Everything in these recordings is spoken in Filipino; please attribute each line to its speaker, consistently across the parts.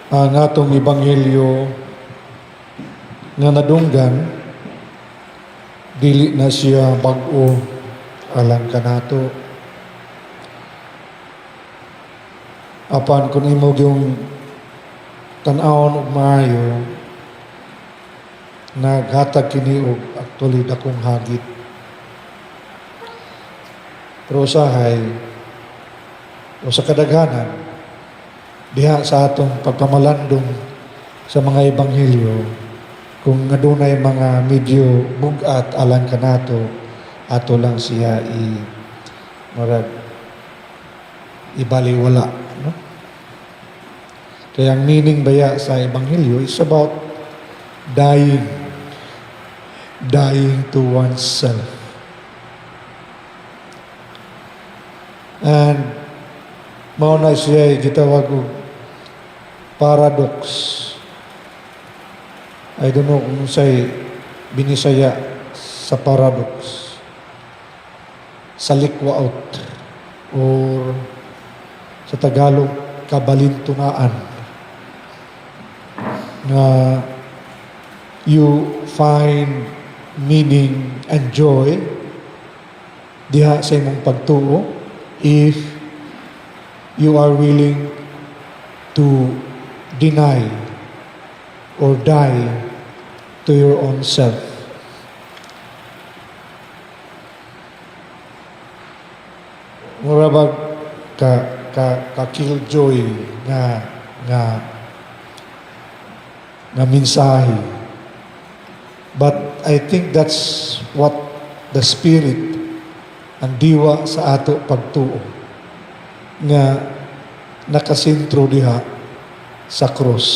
Speaker 1: ang atong ebanghelyo nga nadunggan, dili na siya bag-o alang kanato. Apan kung imo yung tan-awon og maayo, naghatag kini og actually dakong hagit. Pero usahay o sa kadaghanan, diha sa atong pagpamalandong sa mga ebanghelyo, kung adunay mga medyo bugat alang kanato, ato lang siya ibaliwala. No? Kaya ang meaning baya sa ebanghelyo is about dying to oneself. And mao na siya gitawag og paradox. I don't know kung sa'y binisaya sa paradox. Salikwaot or sa Tagalog, kabalintunaan. Na you find meaning and joy diha sa imong pagtuo if you are willing to deny or die to your own self. Murabag ka killjoy nga mensahe. But I think that's what the Spirit ang diwa sa ato pagtuo nga nakasentro diha sa cross,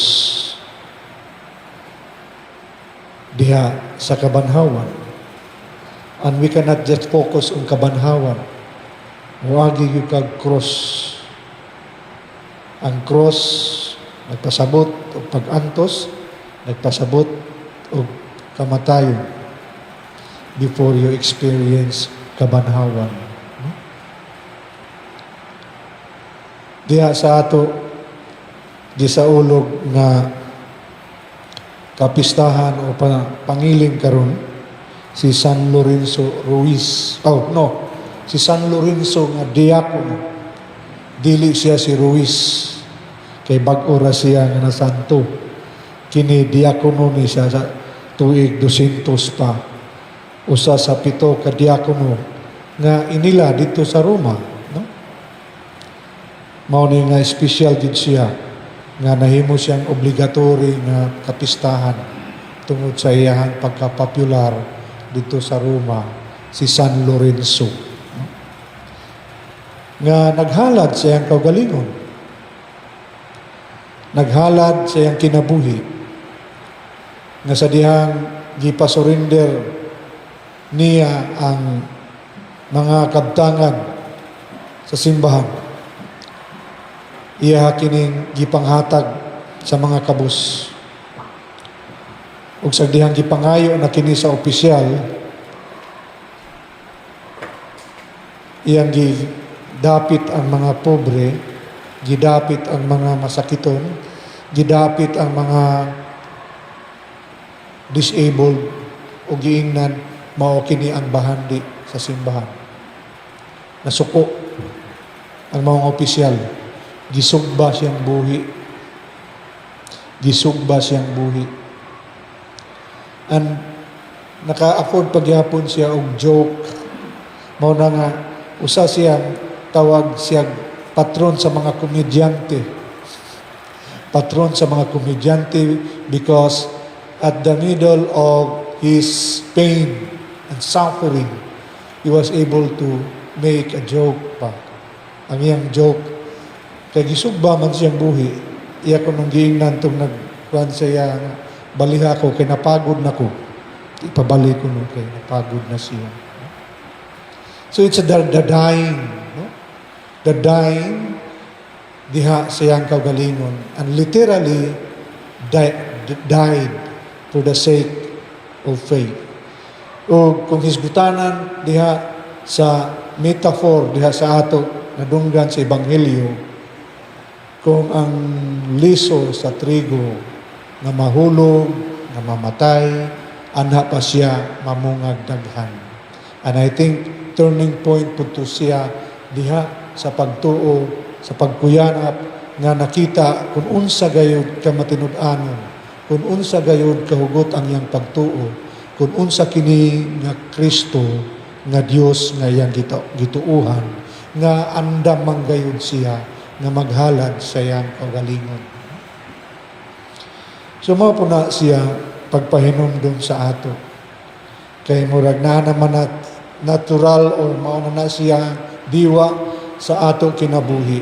Speaker 1: diha sa kabanhawan. And we cannot just focus on kabanhawan. Huwagi yung kag-cross. Ang cross, nagpasabot o pag-antos, nagpasabot o kamatayon before you experience kabanhawan. Diha sa ato, di sa ulog nga kapistahan o pangiling karon si San Lorenzo Ruiz. Si San Lorenzo nga diakono. Dili siya si Ruiz. Kay bag-o ra siya nga nasanto. Kini diakono ni siya sa tuig 200 pa. Usa sa 7 ka diakono nga inila dito sa Roma. No? Mao ni nga special gid siya nga nahimo siyang obligatory nga kapistahan tungod sa iyahang pagka-popular dito sa Roma, si San Lorenzo. Nga naghalad sa iyang kaugalingon. Naghalad sa iyang kinabuhi. Nga sa dihang gipasurrender niya ang mga kabtangan sa simbahan. Iya kining gipanghatag sa mga kabus. Ug sa dihang gipangayo na kini sa opisyal, iyang gidapit ang mga pobre, gidapit ang mga masakiton, gidapit ang mga disabled, o giingnan mao kini ang bahandi sa simbahan. Nasuko ang mga opisyal, gisugba siyang buhi. Gisugba siyang buhi. And naka-afford pagyapon siya og joke. Mao na nga usa siyang tawag siyang patron sa mga komedyante. Patron sa mga komedyante because at the middle of his pain and suffering, he was able to make a joke pa. Ang iyang joke, kay gisugba man siyang buhi, iya ko nung giingnan itong nagkuhan siya, baliha ko, kay napagod na ko. Ipabalik ko nung kay napagod na siya. So it's the dying. No? The dying, diha siyang kaugalingon. And literally, died for the sake of faith. O kung hisgutanan, diha sa metaphor, diha sa ato, nadunggan sa Ebanghelyo, kung ang liso sa trigo na mahulog, na mamatay, anha pa siya mamungag daghan. And I think turning point po to siya diha sa pagtuo, sa pagkuyanap nga nakita kung unsa gayud ka matinud-anon, kung unsa gayud kahugot ang iyang pagtuo, kung unsa kini nga Kristo nga Dios nga iyang gituuhan, nga andam manggayud siya nga maghalad sa iyang kaugalingon. So mao po na siya pagpahinumdum sa ato. Kay murag na naman natural or mao na siya diwa sa ato kinabuhi.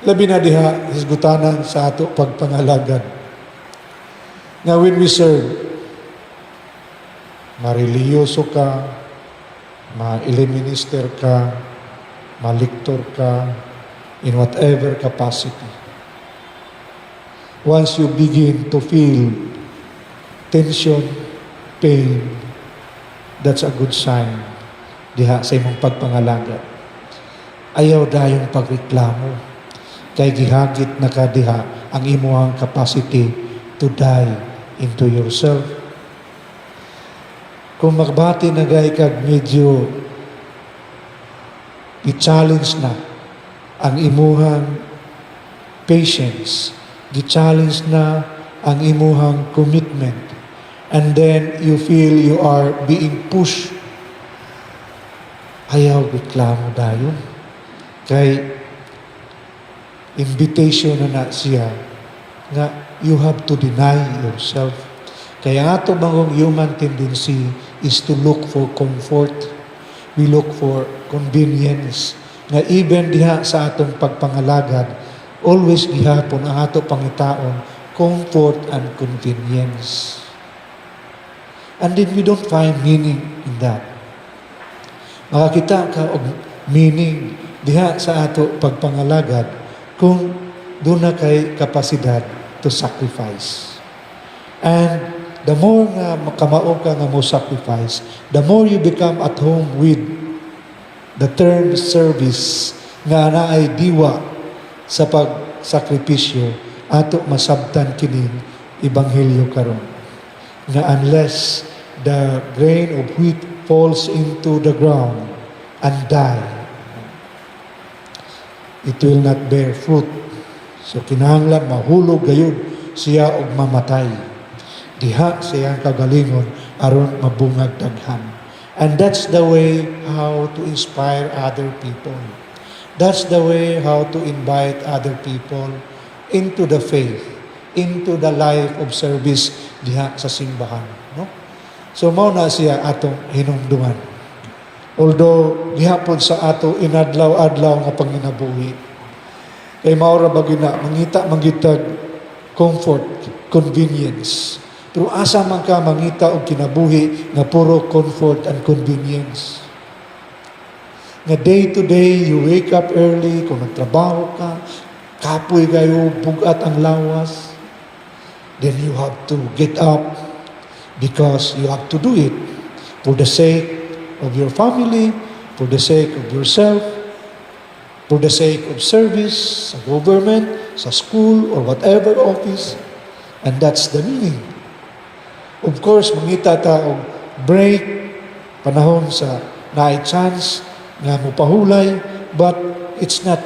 Speaker 1: Labi na diha hisgutanan sa ato pagpangalagad. Nga when we serve, mareliyoso ka, ma-minister ka, maliktor ka, in whatever capacity. Once you begin to feel tension, pain, that's a good sign diha sa imong pagpangalagad. Ayaw dayong pagreklamo, kay gihagit na ka diha ang imong capacity to die into yourself. Kung magbati na gay kag medyo i-challenge na ang imuhang patience, gi-challenge na ang imuhang commitment, and then you feel you are being pushed, ayaw reklamo dayon. Kay invitation na siya nga you have to deny yourself. Kaya ato bangong human tendency is to look for comfort. We look for convenience. Nga even diha sa atong pagpangalagad, always gihapon ang ato pangitaon, comfort and convenience. And then we don't find meaning in that. Makakita ka og meaning diha sa ato pagpangalagad kung doon na kay kapasidad to sacrifice. And the more nga makamao ka nga mo sacrifice, the more you become at home with the term service nga naay diwa sa pagsakripisyo, ato masabtan kining ebanghelyo karon. Nga unless the grain of wheat falls into the ground and die, it will not bear fruit. So kinahanglan mahulog gayud siya og mamatay diha sa iyang kagalingon aron mabungag daghan. And that's the way how to inspire other people. That's the way how to invite other people into the faith, into the life of service diha sa simbahan, no? So mao na siya atong hinumduman. Although gihapon sa ato inadlaw-adlaw nga panginabuhi, kay mao ra bagina mangita manggitag comfort, convenience. Pero asa man ka mangita og kinabuhi nga puro comfort and convenience. Nga day to day, you wake up early, kung nagtrabaho ka, kapoy kayo, bugat ang lawas, then you have to get up because you have to do it for the sake of your family, for the sake of yourself, for the sake of service sa government, sa school, or whatever office. And that's the meaning. Of course, mangita ta og break, panahon sa naay chance nga mupahulay, but it's not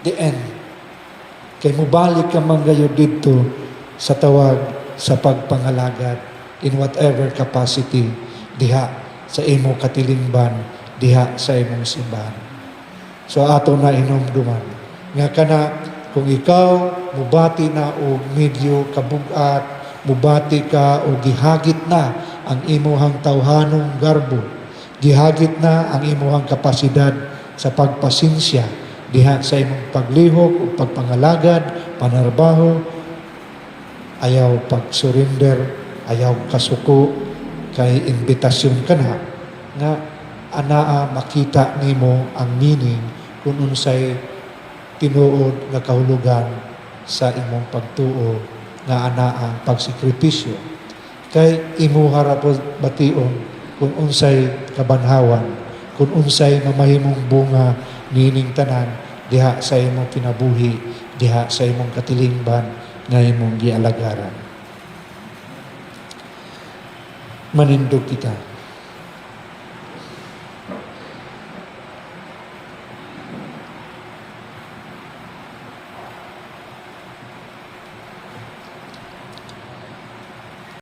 Speaker 1: the end. Kay mubalik ka man gayud didto sa tawag sa pagpangalagad in whatever capacity diha sa imo katilingban, diha sa imong simbahan. So ato na hinumduman nga kana kung ikaw mubati na og medyo kabugat, mubati ka o gihagit na ang imuhang tawhanong garbo, gihagit na ang imuhang kapasidad sa pagpasinsya diha sa imong paglihok o pagpangalagad, panarbaho, ayaw pag-surrender, ayaw kasuko, kay imbitasyon ka na nga anaa makita nimo ang meaning kung unsay tinuod nga kahulugan sa imong pagtuo nga anaa pagsikripisyo. Kay imo harapod bation kung unsay kabanhawan, kung unsay mamahimong bunga nining tanan diha sa imong kinabuhi diha sa imong katilingban nga imong gialagaran. Manindog kita.